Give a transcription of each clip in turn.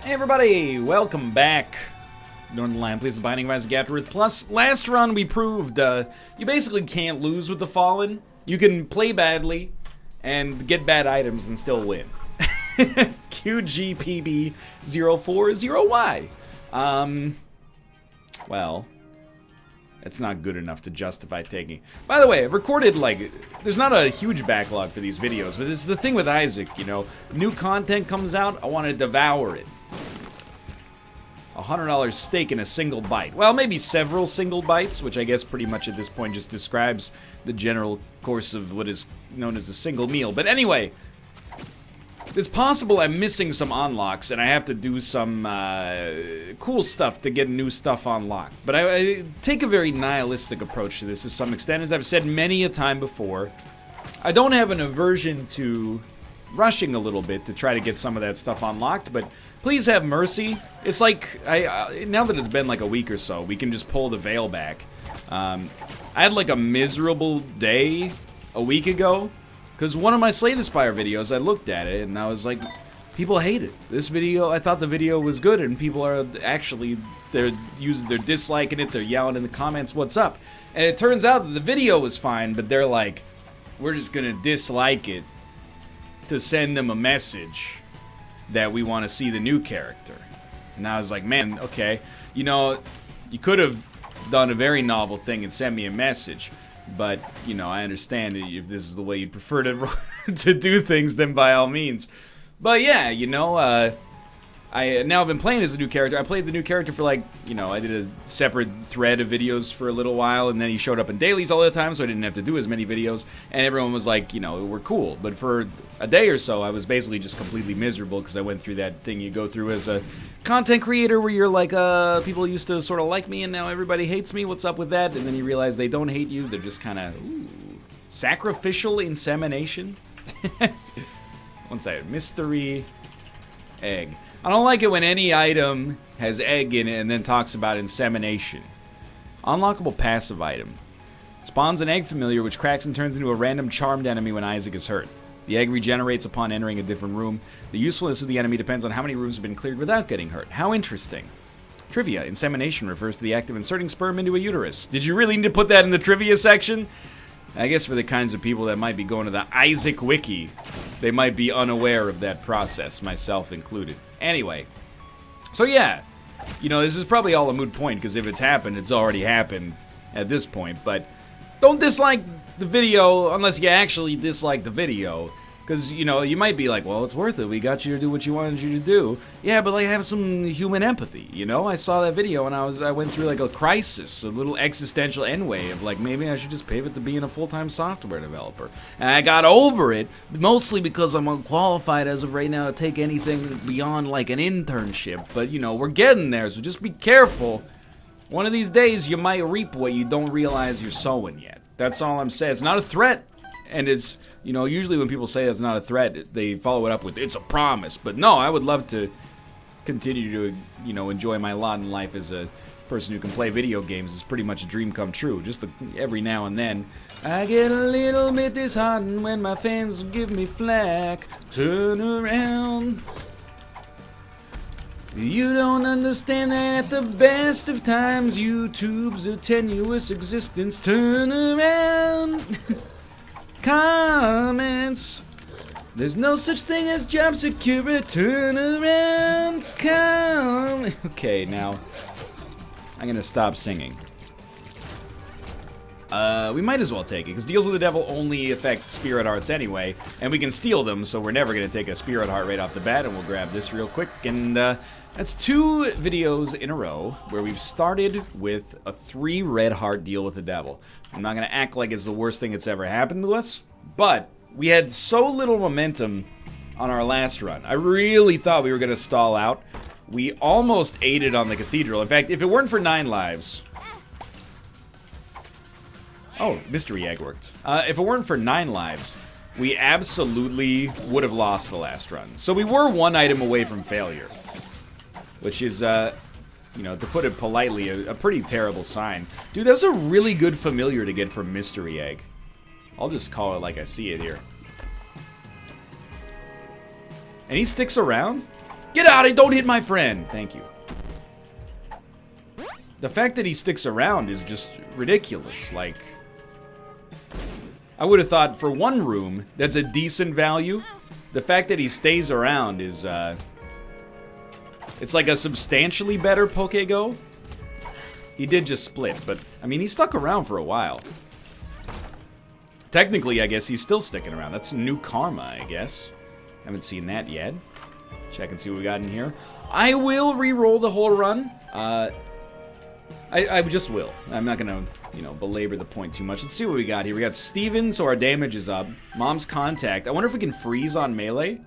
Hey everybody, welcome back. Northernlion plays the Binding of Isaac Afterbirth. Plus, last run we proved you basically can't lose with the Fallen. You can play badly and get bad items and still win. QGPB040Y. Well, it's not good enough to justify taking. By the way, I've recorded, there's not a huge backlog for these videos, but this is the thing with Isaac, you know. New content comes out, I want to devour it. $100 steak in a single bite. Well, maybe several single bites, which I guess pretty much at this point just describes the general course of what is known as a single meal. But anyway, it's possible I'm missing some unlocks and I have to do some cool stuff to get new stuff unlocked. But I take a very nihilistic approach to this to some extent. As I've said many a time before, I don't have an aversion to rushing a little bit to try to get some of that stuff unlocked, but please have mercy. It's like, now that it's been like a week or so, we can just pull the veil back. I had like a miserable day a week ago, because one of my Slay the Spire videos, I looked at it and I was like, people hate it. This video, I thought the video was good, and people are actually, they're disliking it, they're yelling in the comments, what's up? And it turns out that the video was fine, but they're like, we're just gonna dislike it to send them a message that we want to see the new character. And I was like, man, okay, you know, you could have done a very novel thing and sent me a message, but, you know, I understand if this is the way you'd prefer to to do things, then by all means. But yeah, you know, I've been playing as a new character. I played the new character for, like, you know, I did a separate thread of videos for a little while, and then he showed up in dailies all the time, so I didn't have to do as many videos, and everyone was like, you know, we're cool. But for a day or so, I was basically just completely miserable, because I went through that thing you go through as a content creator, where you're like, people used to sort of like me, and now everybody hates me, what's up with that? And then you realize they don't hate you, they're just kind of, sacrificial insemination? One second, mystery egg. I don't like it when any item has egg in it and then talks about insemination. Unlockable passive item. Spawns an egg familiar which cracks and turns into a random charmed enemy when Isaac is hurt. The egg regenerates upon entering a different room. The usefulness of the enemy depends on how many rooms have been cleared without getting hurt. How interesting. Trivia. Insemination refers to the act of inserting sperm into a uterus. Did you really need to put that in the trivia section? I guess for the kinds of people that might be going to the Isaac Wiki, they might be unaware of that process, myself included. Anyway, so yeah, you know, this is probably all a moot point, because if it's happened, it's already happened at this point, but don't dislike the video unless you actually dislike the video, because, you know, you might be like, well, it's worth it, we got you to do what you wanted you to do. Yeah, but, like, have some human empathy, you know? I saw that video and I went through, like, a crisis, a little existential endway of, like, maybe I should just pivot to being a full-time software developer. And I got over it, mostly because I'm unqualified as of right now to take anything beyond, like, an internship. But, you know, we're getting there, so just be careful. One of these days, you might reap what you don't realize you're sowing yet. That's all I'm saying. It's not a threat, and it's... You know, usually when people say that's not a threat, they follow it up with, it's a promise. But no, I would love to continue to, you know, enjoy my lot in life as a person who can play video games. It's pretty much a dream come true. Just every now and then, I get a little bit disheartened when my fans give me flack. Turn around. You don't understand that at the best of times, YouTube's a tenuous existence. Turn around. Comments. There's no such thing as job security. Turn around. Come. Okay, now I'm gonna stop singing. We might as well take it, because Deals with the Devil only affect spirit hearts anyway, and we can steal them, so we're never gonna take a spirit heart right off the bat. And we'll grab this real quick, and that's 2 videos in a row where we've started with a 3 red heart deal with the devil. I'm not gonna act like it's the worst thing that's ever happened to us, but we had so little momentum on our last run. I really thought we were gonna stall out. We almost ate it on the cathedral. In fact, if it weren't for 9 lives... Oh, mystery egg worked. If it weren't for 9 lives, we absolutely would have lost the last run. So we were 1 item away from failure, which is, you know, to put it politely, a pretty terrible sign. Dude, that's a really good familiar to get from Mystery Egg. I'll just call it like I see it here. And he sticks around? Get out and don't hit my friend. Thank you. The fact that he sticks around is just ridiculous. Like, I would have thought for one room, that's a decent value. The fact that he stays around is, it's like a substantially better Pokego. He did just split, but, I mean, he stuck around for a while. Technically, I guess he's still sticking around. That's new karma, I guess. Haven't seen that yet. Check and see what we got in here. I will re-roll the whole run. I just will. I'm not gonna, you know, belabor the point too much. Let's see what we got here. We got Steven, so our damage is up. Mom's contact. I wonder if we can freeze on melee.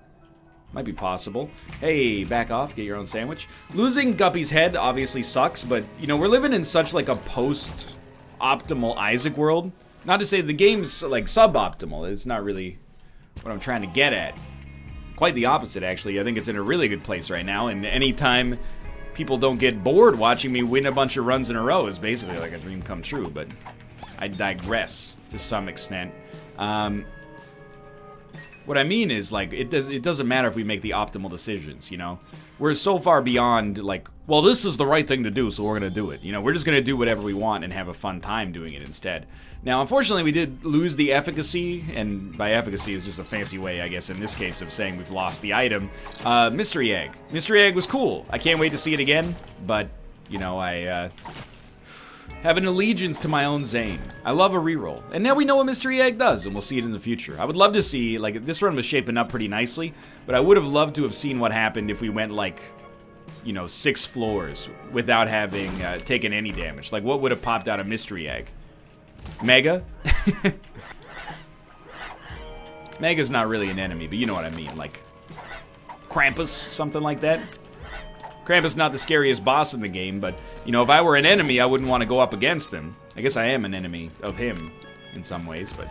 Might be possible. Hey, back off. Get your own sandwich. Losing Guppy's head obviously sucks, but, you know, we're living in such, like, a post-optimal Isaac world. Not to say the game's, like, suboptimal. It's not really what I'm trying to get at. Quite the opposite, actually. I think it's in a really good place right now, and anytime people don't get bored watching me win a bunch of runs in a row is basically like a dream come true, but I digress to some extent. What I mean is, like, it doesn't matter if we make the optimal decisions, you know? We're so far beyond, like, well, this is the right thing to do, so we're gonna do it. You know, we're just gonna do whatever we want and have a fun time doing it instead. Now, unfortunately, we did lose the efficacy, and by efficacy is just a fancy way, I guess, in this case, of saying we've lost the item. Mystery Egg. Mystery Egg was cool. I can't wait to see it again, but, you know, I, have an allegiance to my own Zane. I love a reroll. And now we know what Mystery Egg does, and we'll see it in the future. I would love to see, like, this run was shaping up pretty nicely, but I would have loved to have seen what happened if we went, like, you know, 6 floors without having taken any damage. Like, what would have popped out of Mystery Egg? Mega? Mega's not really an enemy, but you know what I mean. Like, Krampus, something like that. Krampus not the scariest boss in the game, but, you know, if I were an enemy, I wouldn't want to go up against him. I guess I am an enemy of him in some ways, but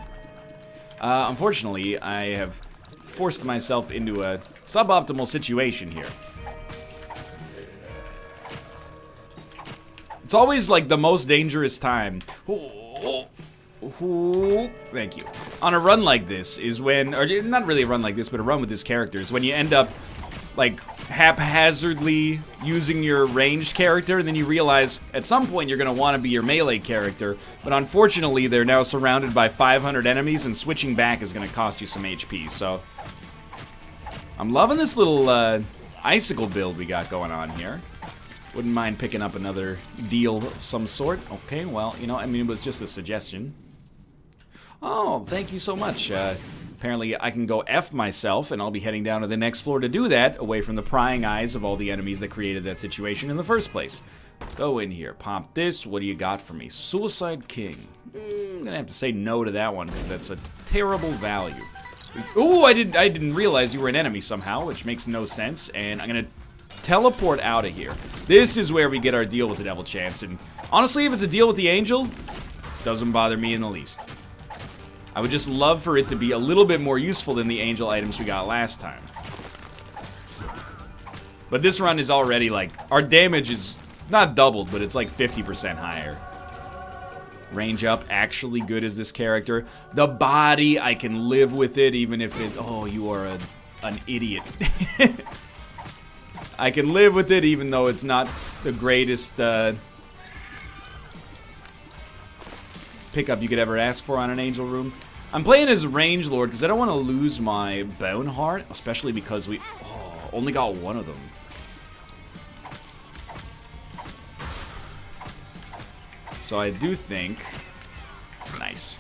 unfortunately, I have forced myself into a suboptimal situation here. It's always, like, the most dangerous time. Thank you. On a run like this is when, or not really a run like this, but a run with this character is when you end up, like, haphazardly using your ranged character, and then you realize at some point you're going to want to be your melee character, but unfortunately they're now surrounded by 500 enemies, and switching back is going to cost you some HP, so I'm loving this little icicle build we got going on here. Wouldn't mind picking up another deal of some sort. Okay, well, you know, I mean, it was just a suggestion. Oh, thank you so much. Apparently, I can go F myself, and I'll be heading down to the next floor to do that, away from the prying eyes of all the enemies that created that situation in the first place. Go in here, pop this. What do you got for me? Suicide King. I'm gonna have to say no to that one, because that's a terrible value. Ooh, I didn't realize you were an enemy somehow, which makes no sense, and I'm gonna teleport out of here. This is where we get our deal with the Devil Chance, and honestly, if it's a deal with the Angel, doesn't bother me in the least. I would just love for it to be a little bit more useful than the Angel items we got last time. But this run is already, like, our damage is not doubled, but it's like 50% higher. Range up, actually good as this character. The body, I can live with it, even if it, oh, you are an idiot. I can live with it, even though it's not the greatest pickup you could ever ask for on an Angel room. I'm playing as Range Lord because I don't want to lose my Bone Heart, especially because we only got one of them. So I do think, nice.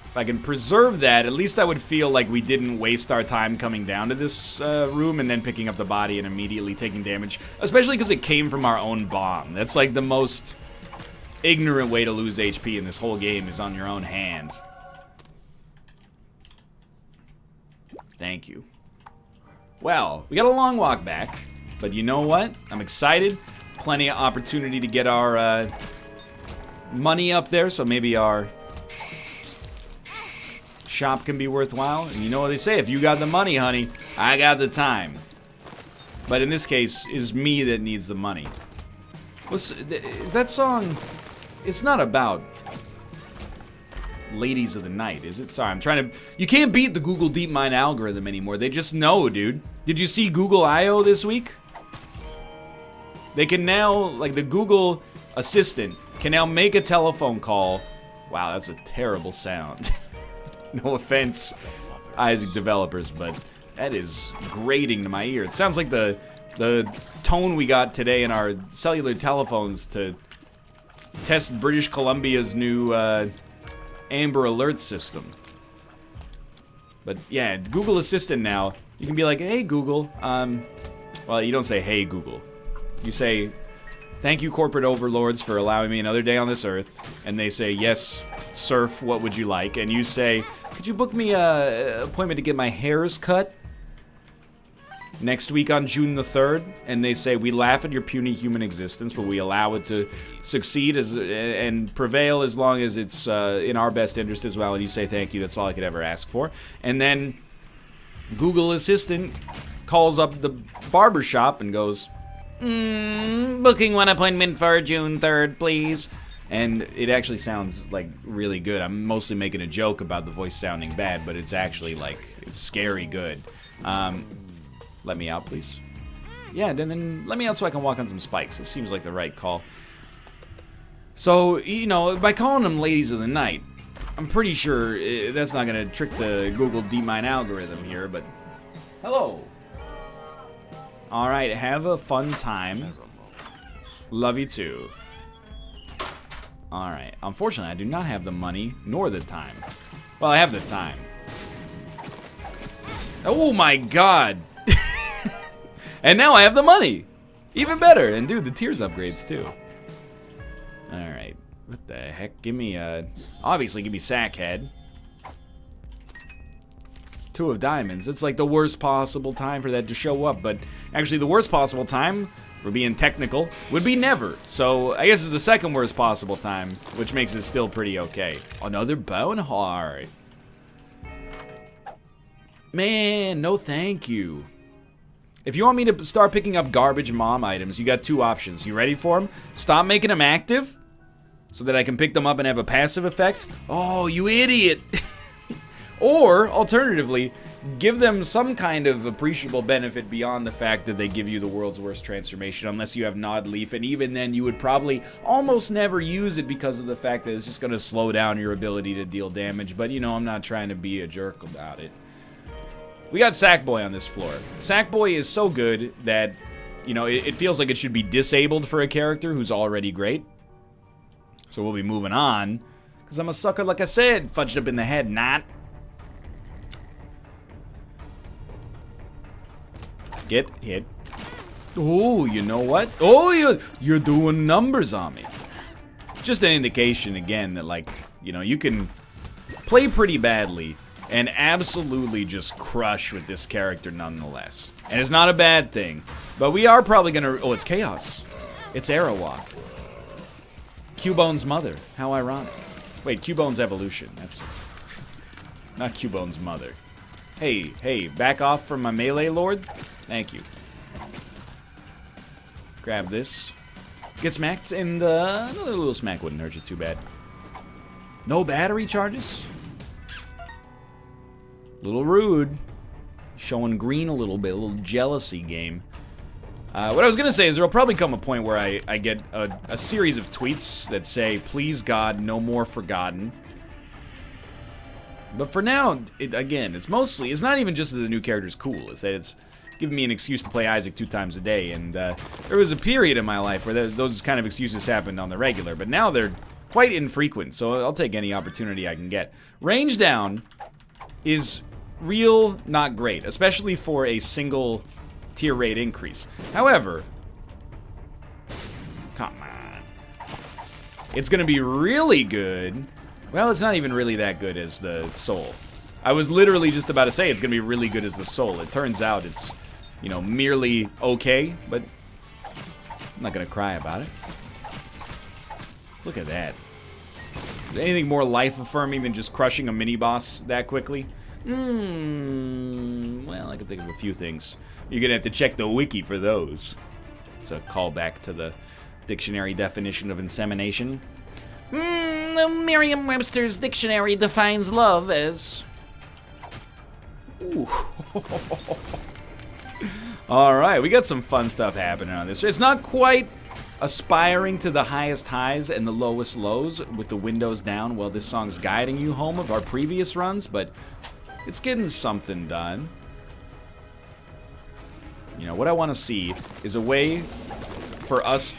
If I can preserve that, at least I would feel like we didn't waste our time coming down to this room and then picking up the body and immediately taking damage, especially because it came from our own bomb. That's like the most ignorant way to lose HP in this whole game, is on your own hands. Thank you. Well, we got a long walk back, but you know what? I'm excited. Plenty of opportunity to get our money up there, so maybe our shop can be worthwhile. And you know what they say, if you got the money, honey, I got the time. But in this case, it's me that needs the money. Is that song? It's not about Ladies of the Night, is it? Sorry, I'm trying to... You can't beat the Google DeepMind algorithm anymore. They just know, dude. Did you see Google I.O. this week? They can now, like the Google Assistant, can now make a telephone call. Wow, that's a terrible sound. No offense, Isaac developers, but that is grating to my ear. It sounds like the tone we got today in our cellular telephones to test British Columbia's new Amber Alert system. But yeah, Google Assistant now, you can be like, hey Google, well, you don't say hey Google. You say, thank you corporate overlords for allowing me another day on this earth. And they say, yes, surf, what would you like? And you say, could you book me an appointment to get my hairs cut next week on June the 3rd? And they say, we laugh at your puny human existence, but we allow it to succeed and prevail as long as it's in our best interest as well. And you say, thank you, that's all I could ever ask for. And then Google Assistant calls up the barbershop and goes, booking one appointment for June 3rd, please. And it actually sounds like really good. I'm mostly making a joke about the voice sounding bad, but it's actually like, it's scary good. Let me out, please. Yeah, then let me out so I can walk on some spikes. It seems like the right call. So, you know, by calling them ladies of the night, I'm pretty sure that's not going to trick the Google DeepMind algorithm here, but... Hello. Alright, have a fun time. Love you too. Alright, unfortunately I do not have the money, nor the time. Well, I have the time. Oh my god! And now I have the money! Even better! And dude, the tiers upgrades too. Alright, what the heck? Give me obviously give me Sackhead. 2 of diamonds. It's like the worst possible time for that to show up, but actually the worst possible time, for being technical, would be never. So I guess it's the second worst possible time, which makes it still pretty okay. Another bone heart. Man, no thank you. If you want me to start picking up garbage mom items, you got 2 options. You ready for them? Stop making them active, so that I can pick them up and have a passive effect. Oh, you idiot. Or, alternatively, give them some kind of appreciable benefit beyond the fact that they give you the world's worst transformation, unless you have Nod Leaf, and even then you would probably almost never use it because of the fact that it's just going to slow down your ability to deal damage, but you know, I'm not trying to be a jerk about it. We got Sackboy on this floor. Sackboy is so good that, you know, it feels like it should be disabled for a character who's already great. So we'll be moving on, because I'm a sucker, like I said, fudged up in the head, not. Get hit. Oh, you know what? Oh, you're doing numbers on me. Just an indication, again, that, like, you know, you can play pretty badly and absolutely just crush with this character nonetheless. And it's not a bad thing. But we are probably gonna... Oh, it's Chaos. It's Aerowalk. Cubone's mother. How ironic. Wait, Cubone's evolution. That's... not Cubone's mother. Hey, back off from my melee lord. Thank you. Grab this. Get smacked, and another little smack wouldn't hurt you too bad. No battery charges? Little rude. Showing green a little bit, a little jealousy game. What I was gonna say is there'll probably come a point where I get a series of tweets that say, please God, no more Forgotten. But for now, again, it's not even just that the new character's cool, it's that it's giving me an excuse to play Isaac 2 times a day, and there was a period in my life where those kind of excuses happened on the regular, but now they're quite infrequent, so I'll take any opportunity I can get. Range down is real not great, especially for a single tier rate increase. However, come on. It's gonna be really good. Well, it's not even really that good as the Soul. I was literally just about to say it's gonna be really good as the Soul. It turns out it's, you know, merely okay, but I'm not gonna cry about it. Look at that. Is anything more life-affirming than just crushing a mini-boss that quickly? Well, I can think of a few things. You're gonna have to check the wiki for those. It's a callback to the dictionary definition of insemination. The Merriam-Webster's dictionary defines love as... Ooh. Alright, we got some fun stuff happening on this. It's not quite aspiring to the highest highs and the lowest lows with the windows down while this song's guiding you home of our previous runs, but it's getting something done. You know, what I want to see is a way for us...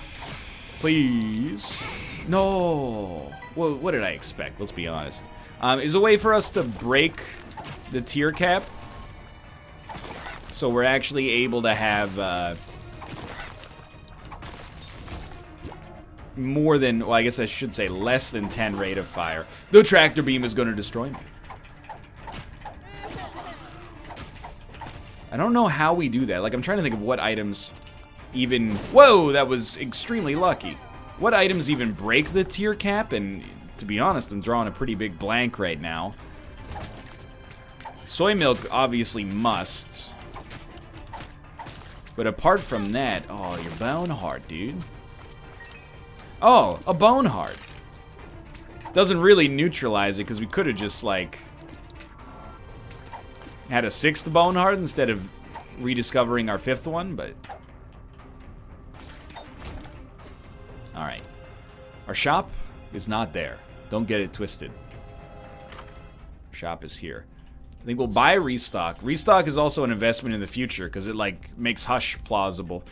Please. No. Well, what did I expect? Let's be honest. Is a way for us to break the tier cap. So we're actually able to have more than, well, I guess I should say less than 10 rate of fire. The tractor beam is going to destroy me. I don't know how we do that. Like, I'm trying to think of what items even... Whoa, that was extremely lucky. What items even break the tier cap? And to be honest, I'm drawing a pretty big blank right now. Soy milk obviously must. But apart from that, oh, your bone heart, dude. Oh, a bone heart. Doesn't really neutralize it because we could have just, like, had a 6th bone heart instead of rediscovering our 5th one, but... Alright. Our shop is not there. Don't get it twisted. Shop is here. I think we'll buy Restock. Restock is also an investment in the future because it, like, makes Hush plausible.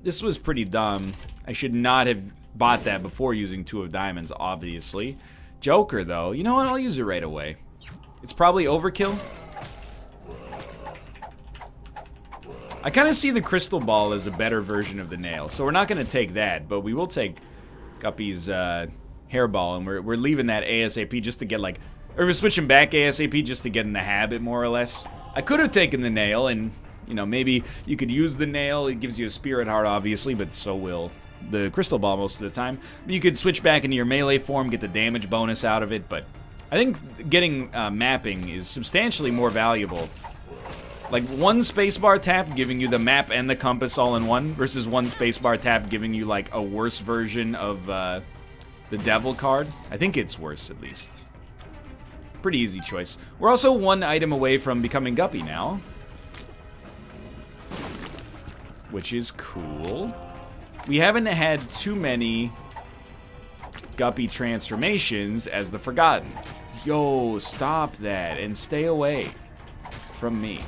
This was pretty dumb. I should not have bought that before using 2 of diamonds, obviously. Joker, though. You know what? I'll use it right away. It's probably overkill. I kind of see the crystal ball as a better version of the nail, so we're not going to take that, but we will take Guppy's hairball, and we're leaving that ASAP just to get, like, or we're switching back ASAP just to get in the habit, more or less. I could have taken the nail, and, you know, maybe you could use the nail. It gives you a spirit heart, obviously, but so will the crystal ball most of the time. You could switch back into your melee form, get the damage bonus out of it, but I think getting mapping is substantially more valuable. Like, 1 spacebar tap giving you the map and the compass all in one versus 1 spacebar tap giving you, like, a worse version of the devil card. I think it's worse, at least. Pretty easy choice. We're also 1 item away from becoming Guppy now, which is cool. We haven't had too many Guppy transformations as the Forgotten. Yo, stop that and stay away from me.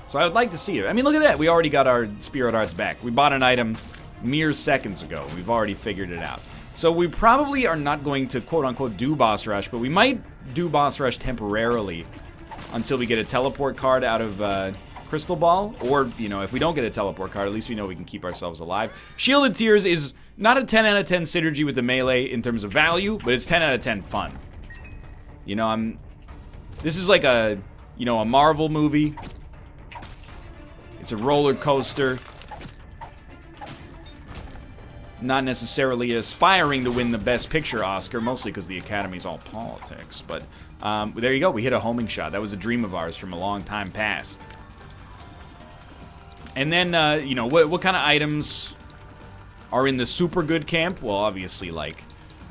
So I would like to see it. I mean, look at that. We already got our spirit hearts back. We bought an item mere seconds ago. We've already figured it out. So we probably are not going to quote-unquote do boss rush, but we might do boss rush temporarily until we get a teleport card out of Crystal Ball. Or, you know, if we don't get a teleport card, at least we know we can keep ourselves alive. Shielded Tears is not a 10 out of 10 synergy with the melee in terms of value, but it's 10 out of 10 fun. You know, this is like a, you know, a Marvel movie. It's a roller coaster. Not necessarily aspiring to win the Best Picture Oscar, mostly because the Academy's all politics. But there you go. We hit a homing shot. That was a dream of ours from a long time past. And then, you know, what kind of items are in the super good camp? Well, obviously, like,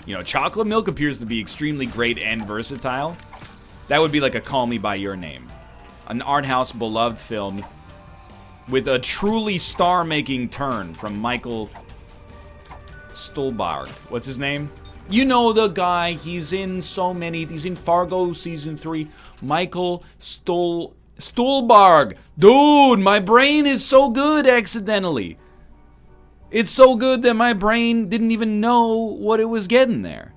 you know, chocolate milk appears to be extremely great and versatile. That would be like a Call Me By Your Name. An art house beloved film with a truly star-making turn from Michael Stuhlbarg. What's his name? You know the guy. He's in so many. He's in Fargo Season 3. Michael Stuhlbarg. Dude, my brain is so good accidentally. It's so good that my brain didn't even know what it was getting there.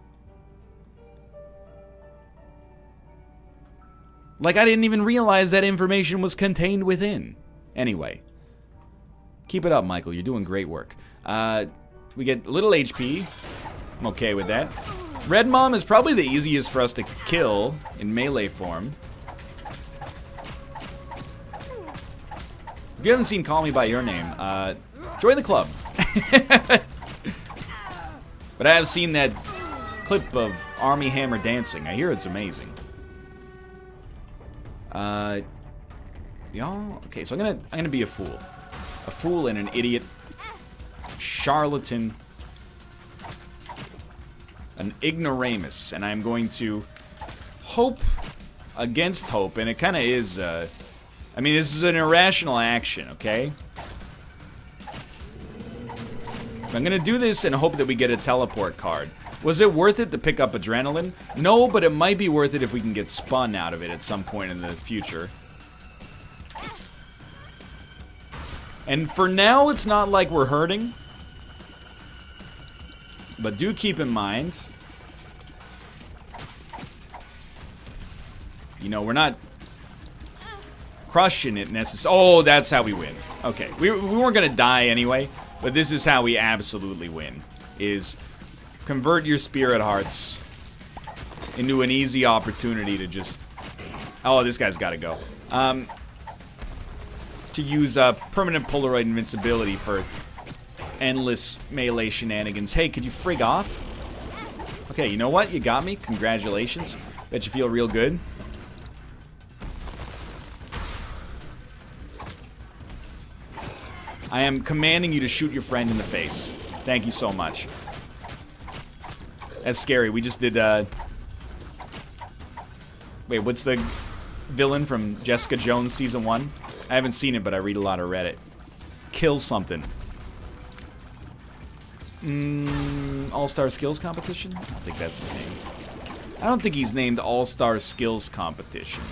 Like, I didn't even realize that information was contained within. Anyway. Keep it up, Michael. You're doing great work. We get a little HP. I'm okay with that. Red Mom is probably the easiest for us to kill in melee form. If you haven't seen Call Me By Your Name, join the club. But I have seen that clip of Army Hammer dancing. I hear it's amazing. Y'all, okay, so I'm gonna be a fool. A fool and an idiot. Charlatan. An ignoramus. And I'm going to hope against hope, and it kind of is I mean, this is an irrational action, okay? I'm gonna do this and hope that we get a teleport card. Was it worth it to pick up Adrenaline? No, but it might be worth it if we can get spun out of it at some point in the future. And for now, it's not like we're hurting. But do keep in mind, you know, we're not crushing it necessarily. Oh, that's how we win. Okay, we weren't gonna die anyway, but this is how we absolutely win, is convert your spirit hearts into an easy opportunity to just... Oh, this guy's gotta go. To use permanent Polaroid invincibility for endless melee shenanigans. Hey, could you frig off? Okay, you know what? You got me. Congratulations. Bet you feel real good. I am commanding you to shoot your friend in the face. Thank you so much. That's scary. We just did, Wait, what's the villain from Jessica Jones Season 1? I haven't seen it, but I read a lot of Reddit. Kill something. All-Star Skills Competition? I don't think that's his name. I don't think he's named All-Star Skills Competition.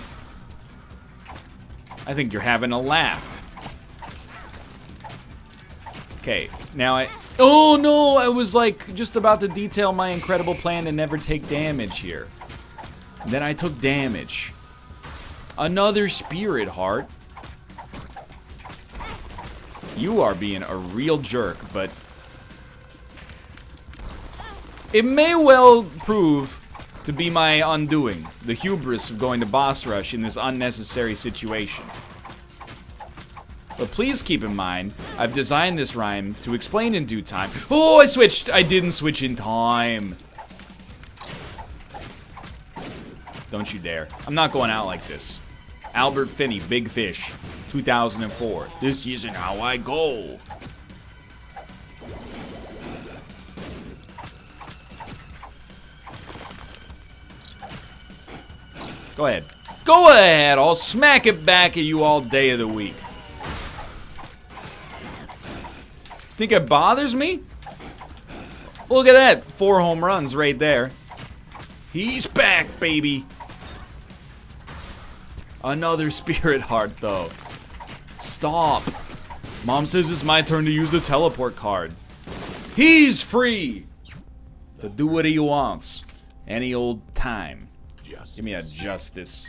I think you're having a laugh. Okay, now I... Oh no, I was like just about to detail my incredible plan to never take damage here. And then I took damage. Another spirit heart. You are being a real jerk, but it may well prove to be my undoing. The hubris of going to boss rush in this unnecessary situation. But please keep in mind, I've designed this rhyme to explain in due time. Oh, I switched! I didn't switch in time. Don't you dare. I'm not going out like this. Albert Finney, Big Fish, 2004. This isn't how I go. Go ahead. Go ahead! I'll smack it back at you all day of the week. Think it bothers me? Look at that. 4 home runs right there. He's back, baby. Another spirit heart, though. Stop. Mom says it's my turn to use the teleport card. He's free to do what he wants. Any old time. Give me a justice.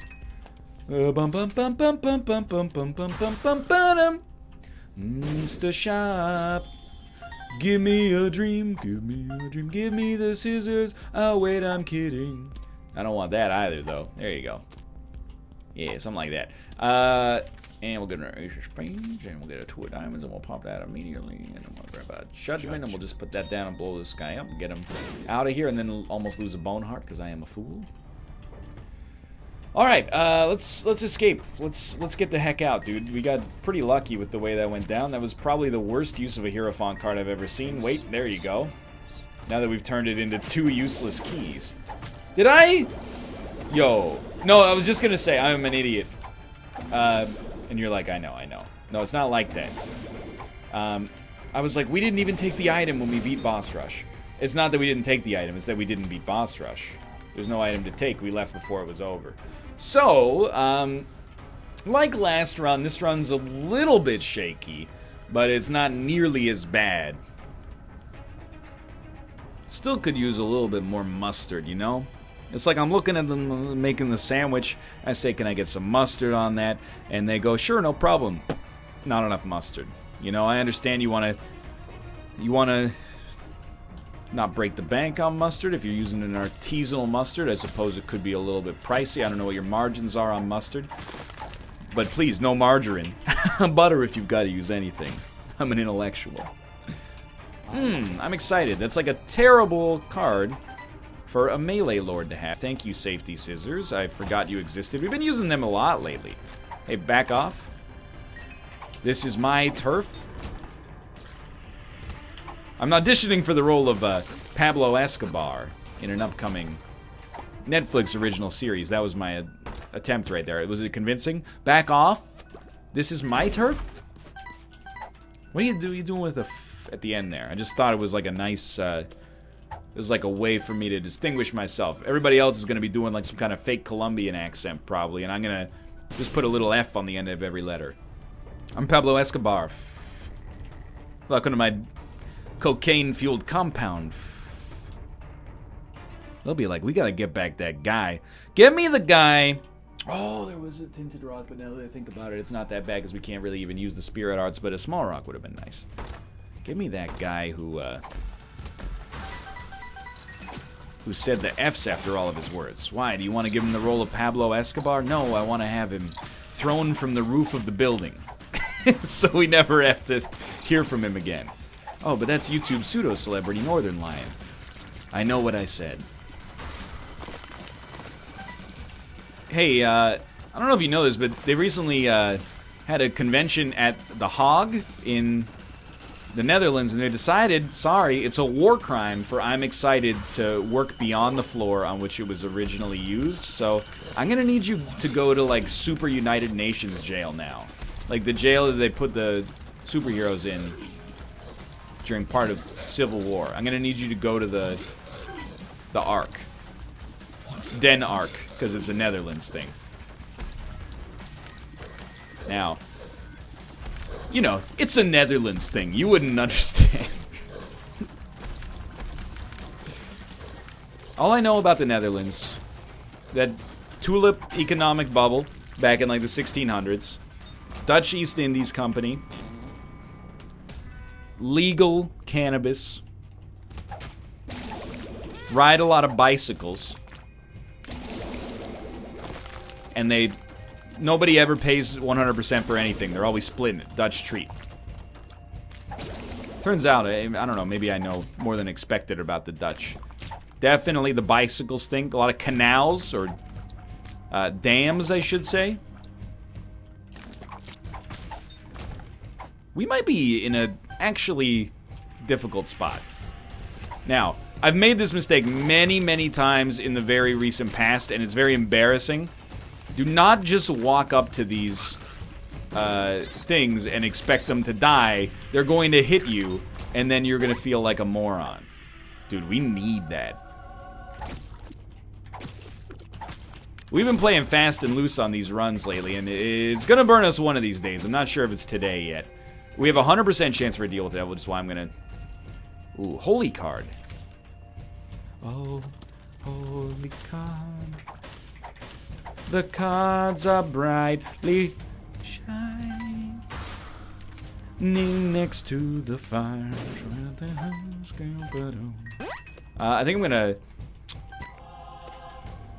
Mr. Shop. Give me a dream, give me a dream, give me the scissors. Oh, wait, I'm kidding. I don't want that either, though. There you go. Yeah, something like that. And we'll get an Ace of Spades, and we'll get a 2 of Diamonds, and we'll pop that immediately. And we'll grab a Judgment, and we'll just put that down and blow this guy up and get him out of here, and then almost lose a Bone Heart because I am a fool. All right, let's escape. Let's get the heck out, dude. We got pretty lucky with the way that went down. That was probably the worst use of a Hierophant card I've ever seen. Wait, there you go. Now that we've turned it into 2 useless keys. Did I? Yo. No, I was just gonna say I'm an idiot. And you're like, I know. No, it's not like that. I was like, we didn't even take the item when we beat Boss Rush. It's not that we didn't take the item, it's that we didn't beat Boss Rush. There's no item to take. We left before it was over. So, like last run, this run's a little bit shaky, but it's not nearly as bad. Still could use a little bit more mustard, you know? It's like I'm looking at them making the sandwich. I say, can I get some mustard on that? And they go, sure, no problem. Not enough mustard. You know, I understand you want to not break the bank on mustard. If you're using an artisanal mustard, I suppose it could be a little bit pricey. I don't know what your margins are on mustard. But please, no margarine. Butter if you've got to use anything. I'm an intellectual. I'm excited. That's like a terrible card for a melee lord to have. Thank you, Safety Scissors. I forgot you existed. We've been using them a lot lately. Hey, back off. This is my turf. I'm auditioning for the role of Pablo Escobar in an upcoming Netflix original series. That was my attempt right there. Was it convincing? Back off. This is my turf? What are you doing with the f at the end there? I just thought it was like a nice, it was like a way for me to distinguish myself. Everybody else is going to be doing like some kind of fake Colombian accent, probably, and I'm going to just put a little F on the end of every letter. I'm Pablo Escobar. Welcome to my cocaine-fueled compound. They'll be like, we gotta get back that guy. Get me the guy. Oh, there was a tinted rock, but now that I think about it, it's not that bad because we can't really even use the spirit arts, but a small rock would have been nice. Give me that guy who said the F's after all of his words. Why? Do you want to give him the role of Pablo Escobar? No, I want to have him thrown from the roof of the building. So we never have to hear from him again. Oh, but that's YouTube pseudo-celebrity Northernlion. I know what I said. Hey, I don't know if you know this, but they recently had a convention at The Hague in the Netherlands, and they decided, sorry, it's a war crime for I'm excited to work beyond the floor on which it was originally used, so I'm gonna need you to go to, like, Super United Nations jail now. Like, the jail that they put the superheroes in during part of Civil War. I'm gonna need you to go to the Ark. Den Ark, because it's a Netherlands thing. Now, you know, it's a Netherlands thing. You wouldn't understand. All I know about the Netherlands, that tulip economic bubble back in like the 1600s, Dutch East Indies Company, legal cannabis, ride a lot of bicycles, and nobody ever pays 100% for anything. They're always splitting it. Dutch treat. Turns out, I don't know, maybe I know more than expected about the Dutch. Definitely the bicycles thing. A lot of canals, or dams, I should say. We might be in a actually difficult spot. Now, I've made this mistake many, many times in the very recent past, and it's very embarrassing. Do not just walk up to these things and expect them to die. They're going to hit you, and then you're going to feel like a moron. Dude, we need that. We've been playing fast and loose on these runs lately, and it's going to burn us one of these days. I'm not sure if it's today yet. We have a 100% chance for a deal with that, which is why I'm going to... Ooh, holy card. Oh, holy card. The cards are brightly shining next to the fire. I think I'm gonna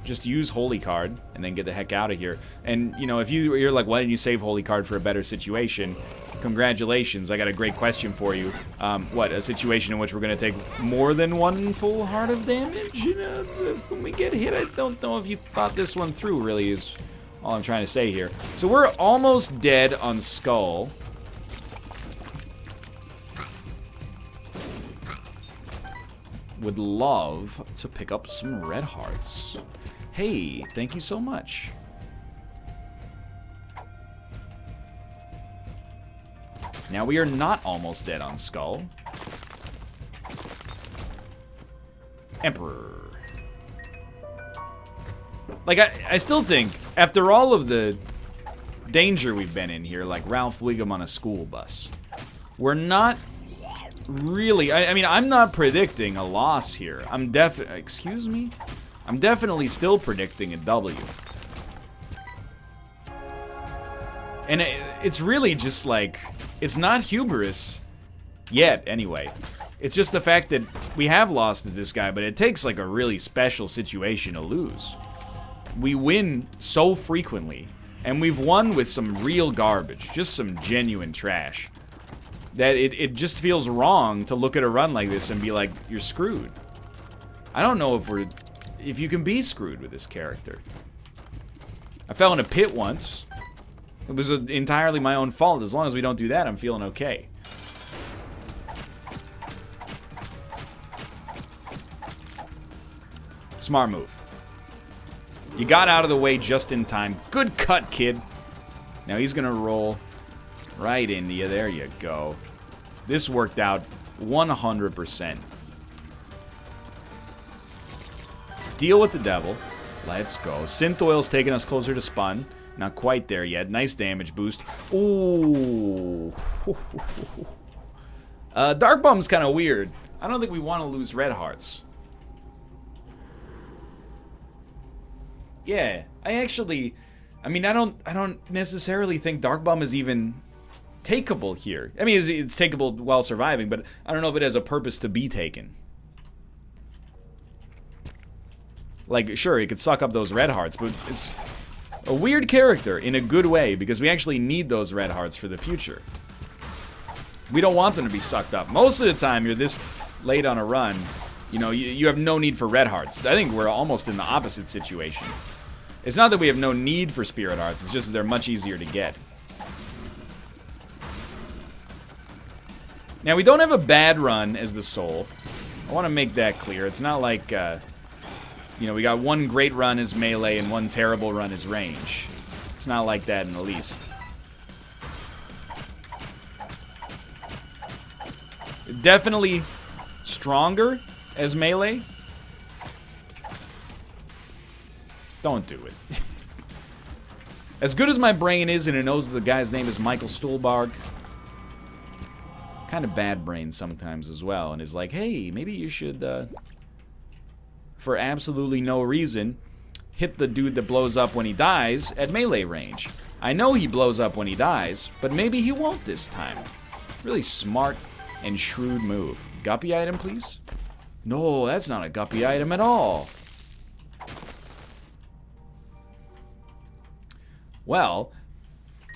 just use Holy Card and then get the heck out of here. And, you know, if you're like, why didn't you save Holy Card for a better situation? Congratulations, I got a great question for you. What, a situation in which we're going to take more than one full heart of damage? You know, when we get hit, I don't know if you thought this one through, really, is all I'm trying to say here. So we're almost dead on Skull. Would love to pick up some red hearts. Hey, thank you so much. Now we are not almost dead on Skull. Emperor. Like, I still think, after all of the danger we've been in here, like Ralph Wiggum on a school bus, we're not really... I mean, I'm not predicting a loss here. Excuse me? I'm definitely still predicting a W. And it's really just like... It's not hubris yet, anyway. It's just the fact that we have lost to this guy, but it takes like a really special situation to lose. We win so frequently, and we've won with some real garbage, just some genuine trash, that it just feels wrong to look at a run like this and be like, you're screwed. I don't know if you can be screwed with this character. I fell in a pit once. It was entirely my own fault. As long as we don't do that, I'm feeling okay. Smart move. You got out of the way just in time. Good cut, kid. Now he's gonna roll Right, India. There you go. This worked out 100%. Deal with the devil. Let's go. Synth oil's taking us closer to Spun. Not quite there yet. Nice damage boost. Ooh. Dark Bomb's kind of weird. I don't think we want to lose red hearts. Yeah, I mean, I don't necessarily think Dark Bomb is even takeable here. I mean, it's takeable while surviving, but I don't know if it has a purpose to be taken. Like, sure, it could suck up those red hearts, but it's a weird character in a good way, because we actually need those red hearts for the future. We don't want them to be sucked up. Most of the time, you're this late on a run, you know, you have no need for red hearts. I think we're almost in the opposite situation. It's not that we have no need for spirit hearts, it's just that they're much easier to get. Now, we don't have a bad run as the soul. I want to make that clear. It's not like, you know, we got one great run as melee and one terrible run as range. It's not like that in the least. Definitely stronger as melee. Don't do it. As good as my brain is, and it knows the guy's name is Michael Stuhlbarg, kind of bad brain sometimes as well, and is like, hey, maybe you should, for absolutely no reason, hit the dude that blows up when he dies at melee range. I know he blows up when he dies, but maybe he won't this time. Really smart and shrewd move. Guppy item, please? No, that's not a guppy item at all. Well,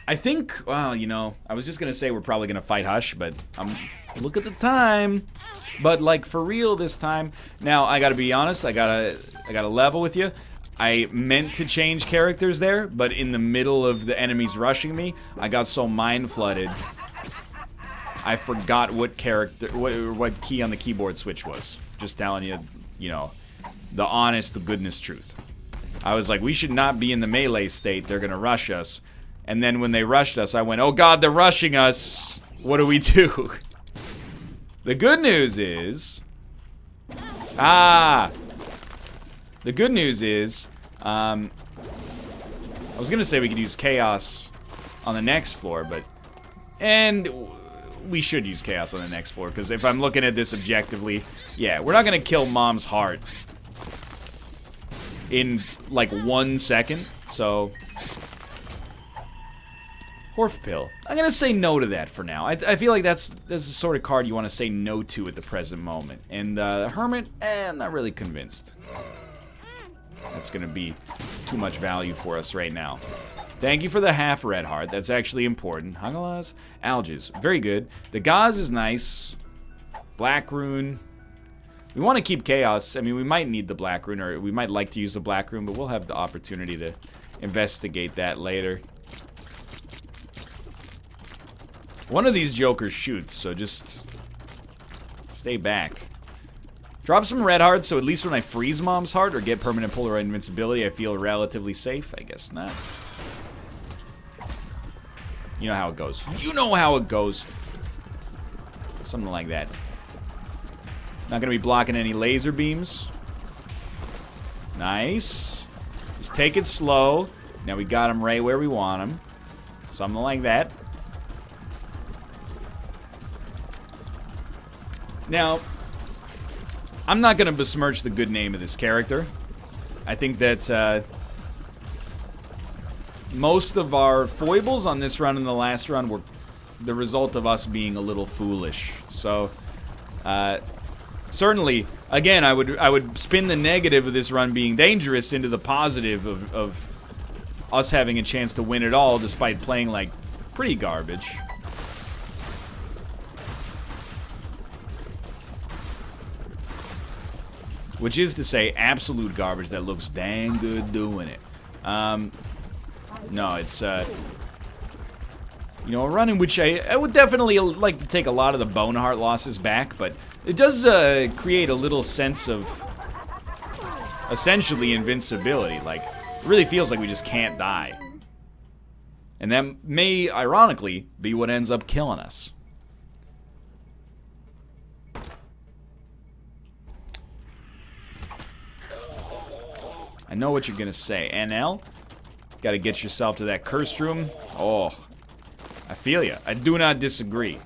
I think, well, you know, I was just gonna say we're probably gonna fight Hush, but look at the time. But like for real this time. Now I gotta be honest. I gotta level with you. I meant to change characters there, but in the middle of the enemies rushing me, I got so mind flooded. I forgot what character, what key on the keyboard switch was. Just telling you, you know, the honest to goodness truth. I was like, we should not be in the melee state. They're gonna rush us. And then when they rushed us, I went, oh god, they're rushing us. What do we do? The good news is... the good news is... I was gonna say we could use Chaos on the next floor, but... And we should use Chaos on the next floor, because if I'm looking at this objectively, yeah, we're not gonna kill Mom's heart in, like, 1 second, so... Horf Pill. I'm gonna say no to that for now. I feel like that's the sort of card you want to say no to at the present moment. And Hermit, I'm not really convinced. That's gonna be too much value for us right now. Thank you for the half red heart. That's actually important. Hangalaz, Alges, very good. The Gauze is nice. Black Rune. We want to keep Chaos. I mean, we might need the Black Rune, or we might like to use the Black Rune, but we'll have the opportunity to investigate that later. One of these jokers shoots, so just stay back. Drop some red hearts, so at least when I freeze Mom's heart or get permanent Polaroid invincibility, I feel relatively safe. I guess not. You know how it goes. You know how it goes. Something like that. Not gonna be blocking any laser beams. Nice. Just take it slow. Now we got him right where we want him. Something like that. Now, I'm not going to besmirch the good name of this character. I think that most of our foibles on this run and the last run were the result of us being a little foolish. So, certainly, again, I would spin the negative of this run being dangerous into the positive of us having a chance to win it all despite playing like pretty garbage. Which is to say, absolute garbage that looks dang good doing it. No, it's, you know, a run in which I would definitely like to take a lot of the Boneheart losses back, but it does create a little sense of essentially invincibility. Like, it really feels like we just can't die. And that may, ironically, be what ends up killing us. I know what you're gonna say. NL? Gotta get yourself to that cursed room. Oh, I feel ya. I do not disagree.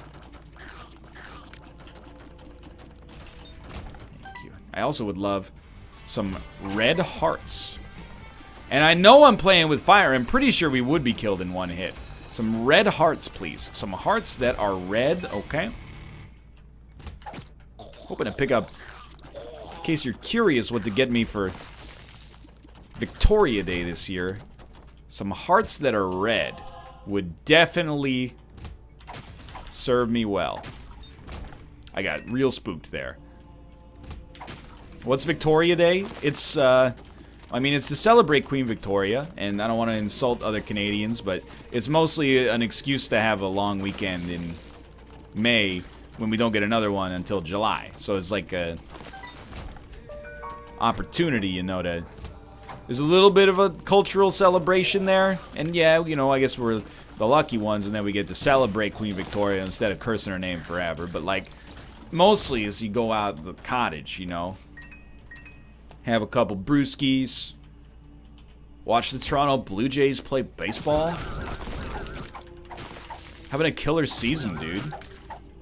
Thank you. I also would love some red hearts. And I know I'm playing with fire. I'm pretty sure we would be killed in one hit. Some red hearts, please. Some hearts that are red, okay? Hoping to pick up, in case you're curious what to get me for Victoria Day this year, some hearts that are red would definitely serve me well. I got real spooked there. What's Victoria Day? It's, I mean, it's to celebrate Queen Victoria, and I don't want to insult other Canadians, but it's mostly an excuse to have a long weekend in May when we don't get another one until July. So it's like a opportunity, you know, to... There's a little bit of a cultural celebration there, and yeah, you know, I guess we're the lucky ones, and then we get to celebrate Queen Victoria instead of cursing her name forever. But, like, mostly as you go out the cottage, you know, have a couple brewskis, watch the Toronto Blue Jays play baseball. Having a killer season, dude.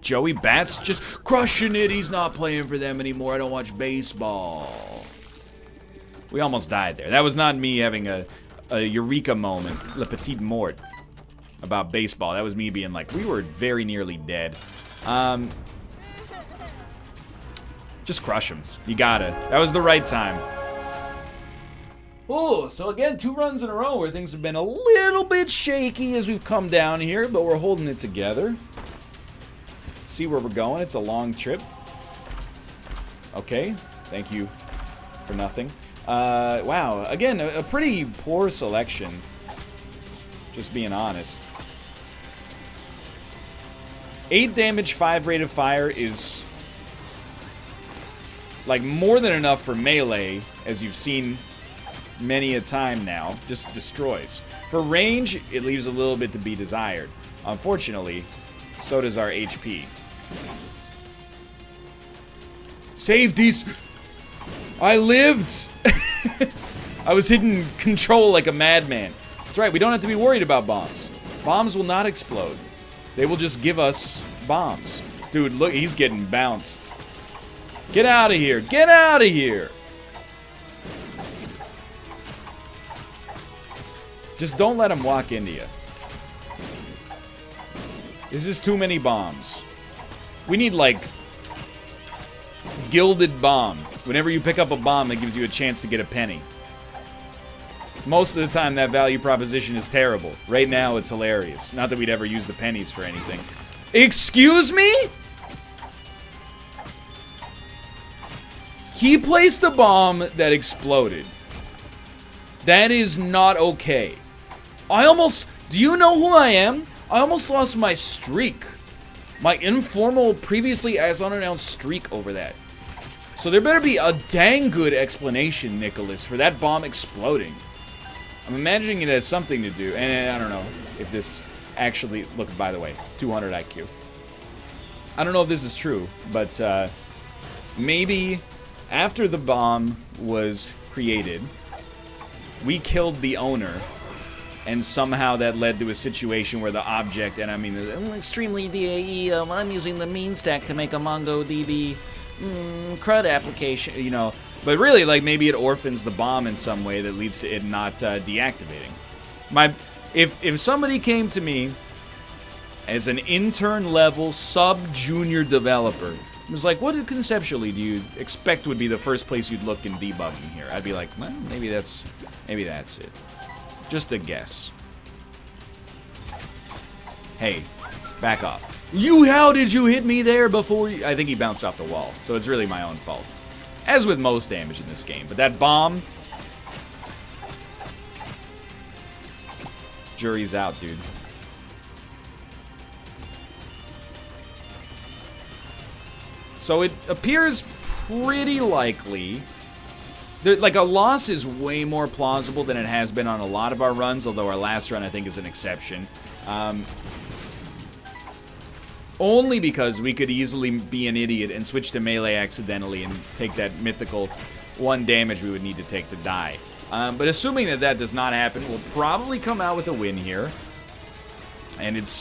Joey Bats just crushing it. He's not playing for them anymore. I don't watch baseball. We almost died there. That was not me having a eureka moment, le petit mort, about baseball. That was me being like, we were very nearly dead. Just crush him. You gotta. That was the right time. Oh, so again, 2 runs in a row where things have been a little bit shaky as we've come down here, but we're holding it together. See where we're going. It's a long trip. Okay. Thank you for nothing. Wow. Again, a pretty poor selection. Just being honest. 8 damage, 5 rate of fire is like more than enough for melee, as you've seen many a time now. Just destroys. For range, it leaves a little bit to be desired. Unfortunately, so does our HP. Save these. I lived. I was hitting control like a madman. That's right, we don't have to be worried about bombs. Bombs will not explode. They will just give us bombs. Dude, look, he's getting bounced. Get out of here. Get out of here. Just don't let him walk into you. This is too many bombs. We need, like, gilded bomb. Whenever you pick up a bomb, that gives you a chance to get a penny. Most of the time, that value proposition is terrible. Right now, it's hilarious. Not that we'd ever use the pennies for anything. Excuse me? He placed a bomb that exploded. That is not okay. I almost... Do you know who I am? I almost lost my streak. My informal, previously as unannounced streak over that. So there better be a dang good explanation, Nicholas, for that bomb exploding. I'm imagining it has something to do, and I don't know if this actually... Look, by the way, 200 IQ. I don't know if this is true, but maybe after the bomb was created, we killed the owner, and somehow that led to a situation where the object, and I mean, extremely DAE, I'm using the mean stack to make a MongoDB CRUD application, you know. But really, like, maybe it orphans the bomb in some way that leads to it not deactivating. If somebody came to me as an intern-level sub-junior developer, was like, what conceptually do you expect would be the first place you'd look in debugging here? I'd be like, well, maybe that's it. Just a guess. Hey, back off. How did you hit me there before you... I think he bounced off the wall, so it's really my own fault. As with most damage in this game. But that bomb... Jury's out, dude. So it appears pretty likely like, a loss is way more plausible than it has been on a lot of our runs, although our last run, I think, is an exception. Only because we could easily be an idiot and switch to melee accidentally and take that mythical 1 damage we would need to take to die. But assuming that that does not happen, we'll probably come out with a win here. And it's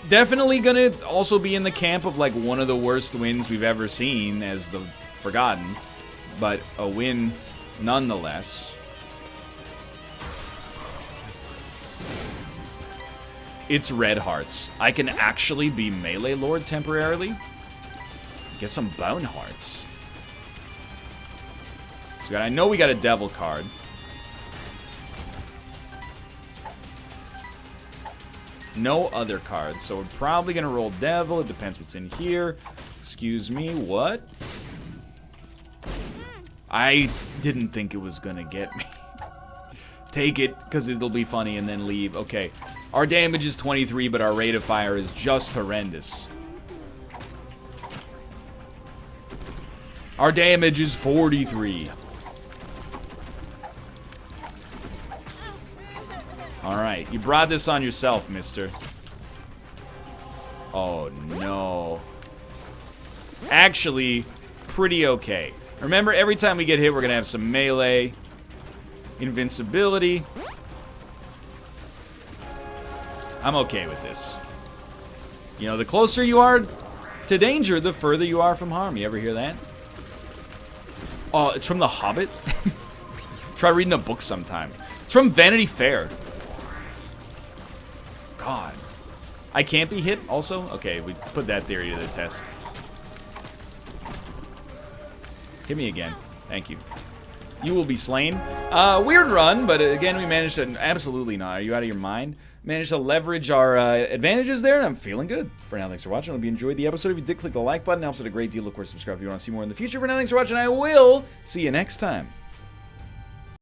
definitely gonna also be in the camp of, like, one of the worst wins we've ever seen as the Forgotten. But a win nonetheless. It's red hearts. I can actually be melee lord temporarily. Get some bone hearts. So I know we got a devil card. No other cards, so we're probably gonna roll devil. It depends what's in here. Excuse me, what? I didn't think it was gonna get me. Take it, because it'll be funny, and then leave. Okay. Our damage is 23, but our rate of fire is just horrendous. Our damage is 43. Alright, you brought this on yourself, mister. Oh, no. Actually, pretty okay. Remember, every time we get hit, we're going to have some melee. Invincibility. I'm okay with this. You know, the closer you are to danger, the further you are from harm. You ever hear that? Oh, it's from The Hobbit? Try reading a book sometime. It's from Vanity Fair. God. I can't be hit also? Okay, we put that theory to the test. Hit me again. Thank you. You will be slain. Weird run, but again, we managed to... Absolutely not. Are you out of your mind? Managed to leverage our advantages there, and I'm feeling good. For now, thanks for watching. I hope you enjoyed the episode. If you did, click the like button. It helps it a great deal. Of course, subscribe if you want to see more in the future. For now, thanks for watching. I will see you next time.